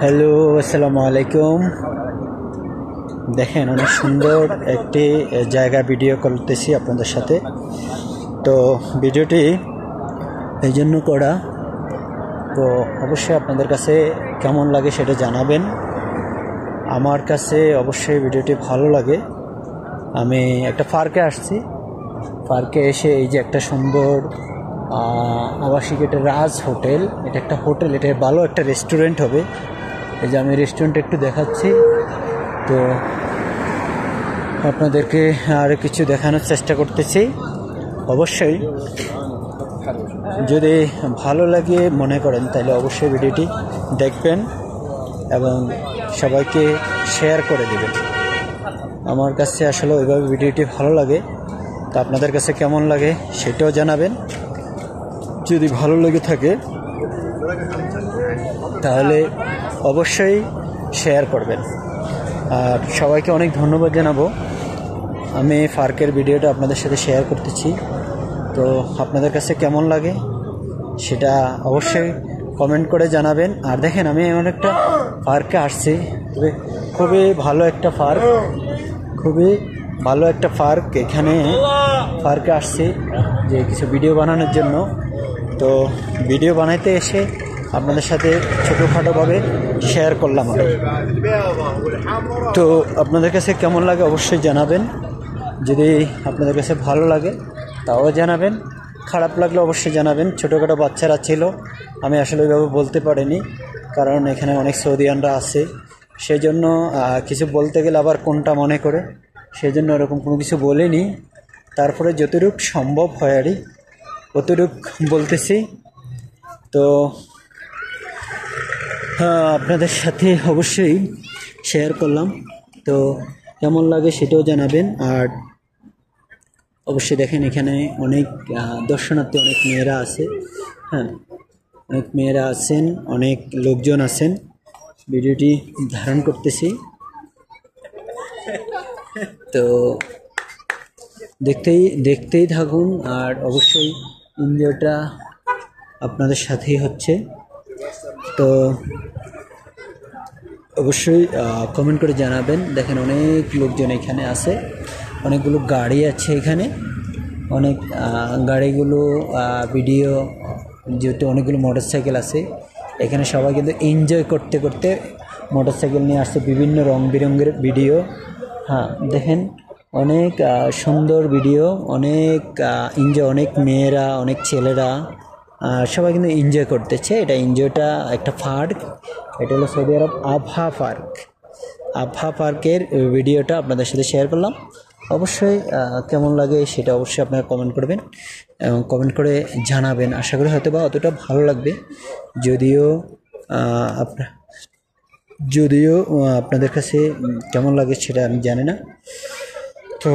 Hello, আসসালামু আলাইকুম। দেখেন, অনেক সুন্দর একটি জায়গা ভিডিও করতেছি আপনাদের সাথে। তো ভিডিওটি এই জন্য করা, তো অবশ্যই আপনাদের কাছে কেমন লাগে সেটা জানাবেন। আমার কাছে অবশ্যই ভিডিওটি ভালো লাগে। আমি একটা পার্কে আসছি, পার্কে এসে এই যে একটা সুন্দর আবাসিক, এটা রাজ হোটেল, এটা একটা হোটেল, এটা ভালো একটা রেস্টুরেন্ট হবে। এই যে আমি রেস্টুরেন্ট একটু দেখাচ্ছি, তো আপনাদেরকে আর কিছু দেখানোর চেষ্টা করতেছি। অবশ্যই যদি ভালো লাগে মনে করেন তাহলে অবশ্যই ভিডিওটি দেখবেন এবং সবাইকে শেয়ার করে দেবেন। আমার কাছে আসলে ওইভাবে ভিডিওটি ভালো লাগে, তো আপনাদের কাছে কেমন লাগে সেটাও জানাবেন। যদি ভালো লেগে থাকে তাহলে অবশ্যই শেয়ার করবেন। আর সবাইকে অনেক ধন্যবাদ জানাবো। আমি পার্কের ভিডিওটা আপনাদের সাথে শেয়ার করতেছি, তো আপনাদের কাছে কেমন লাগে সেটা অবশ্যই কমেন্ট করে জানাবেন। আর দেখেন, আমি এমন একটা পার্কে আসছি, তবে খুবই ভালো একটা পার্ক, খুবই ভালো একটা পার্ক। এখানে পার্কে আসছি যে কিছু ভিডিও বানানোর জন্য। তো ভিডিও বানাইতে এসে আপনাদের সাথে ছোটোখাটোভাবে শেয়ার করলাম আমি। তো আপনাদের কাছে কেমন লাগে অবশ্যই জানাবেন। যদি আপনাদের কাছে ভালো লাগে তাও জানাবেন, খারাপ লাগলে অবশ্যই জানাবেন। ছোটোখাটো বাচ্চারা ছিল, আমি আসলে ওইভাবে বলতে পারিনি, কারণ এখানে অনেক সৌদিয়ানরা আছে, সেই জন্য কিছু বলতে গেলে আবার কোনটা মনে করে, সেই জন্য ওরকম কোনো কিছু বলিনি। তারপরে যতটুকু সম্ভব হয় আর অতটুকু বলতেছি। তো আপনাদের সাথে অবশ্যই শেয়ার করলাম, তো কেমন লাগে সেটাও জানাবেন। আর অবশ্যই দেখেন, এখানে অনেক দর্শনার্থী, অনেক মেয়েরা আছে, হ্যাঁ, অনেক মেয়েরা আছেন, অনেক লোকজন আছেন। ভিডিওটি ধারণ করতেছি, তো দেখতেই থাকুন। আর অবশ্যই এনজয়টা আপনাদের সাথেই হচ্ছে, তো অবশ্যই কমেন্ট করে জানাবেন। দেখেন, অনেক লোকজন এখানে আছে, অনেকগুলো গাড়ি আছে এখানে, অনেক গাড়িগুলো ভিডিও, যেহেতু অনেকগুলো মোটরসাইকেল আছে এখানে, সবাই কিন্তু এনজয় করতে করতে মোটরসাইকেল নিয়ে আসছে, বিভিন্ন রং বেরঙের ভিডিও। হ্যাঁ, দেখেন, অনেক সুন্দর ভিডিও, অনেক এনজয়, অনেক মেয়েরা, অনেক ছেলেরা সবাই কিন্তু এনজয় করতেছে। এটা এনজয়টা একটা পার্ক, এটা হলো সৌদি আরব আবহা পার্ক। আবহা পার্কের ভিডিওটা আপনাদের সাথে শেয়ার করলাম। অবশ্যই কেমন লাগে সেটা অবশ্যই আপনারা কমেন্ট করবেন এবং কমেন্ট করে জানাবেন। আশা করি হয়তো বা অতটা ভালো লাগবে, যদিও আপনাদের কাছে কেমন লাগে সেটা আমি জানি না। তো